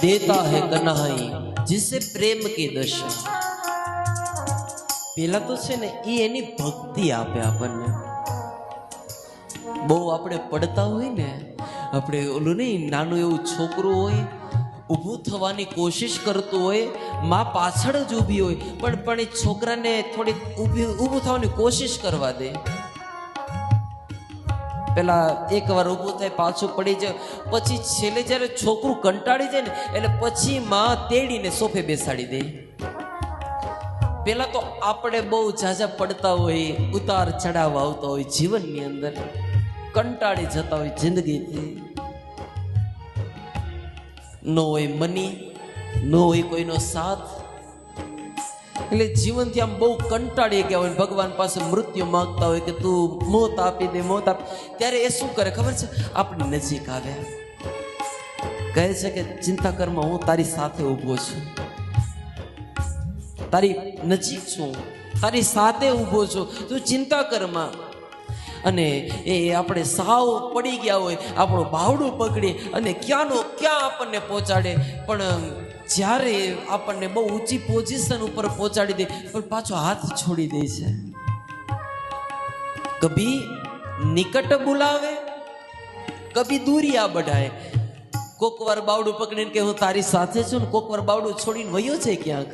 देता है कन्हई जिसे प्रेम की दशा। पेला तो छे ने ई एनी भक्ति आपे आपने। बहु आपणे पड़ता होय ने आपणे ओલું नहीं नाનું એવું છોકરું હોય ઊભું થવાની કોશિશ કરતું હોય, માં પાછળ જ ઊભી હોય પણ એ છોકરાને થોડી ઊભું થવાની કોશિશ કરવા દે। પેલા એકવાર ઊભું થાય પાછું પડી જાય, પછી છેલ્લે જ્યારે છોકરું કંટાળી જાય ને એટલે પછી માં તેડીને સોફે બેસાડી દે। પેલા તો આપણે બહુ ઝાઝા પડતા હોય, ઉતાર ચડાવ આવતા હોય જીવનની અંદર, કંટાળી જતા હોય જિંદગીથી, ન હોય મની, ન હોય કોઈનો સાથ, એટલે જીવનથી આમ બહુ કંટાળી ગયા હોય, ભગવાન પાસે મૃત્યુ માંગતા હોય કે તું મોત આપી દે, મોત આપ। ત્યારે એ શું કરે ખબર છે? આપણી નજીક આવે, કહે છે કે ચિંતા કરમાં હું તારી સાથે ઊભો છું, તારી નજીક છું, તારી સાથે ઊભો છું, તું ચિંતા કરમાં। અને એ આપણે સાવ પડી ગયા હોય, આપણું બાવડું પકડી અને ક્યાંનો ક્યાં આપણને પહોંચાડે, પણ જ્યારે આપણને બહુ ઊંચી પોઝિશન ઉપર પહોંચાડી દે પણ પાછો હાથ છોડી દે છે। કભી નિકટ બોલાવે, કભી દૂરિયા બઢાય। કોક વાર બાવડું પકડીને કે હું તારી સાથે છું ને કોક વાર બાવડું છોડીને વયો છે ક્યાંક।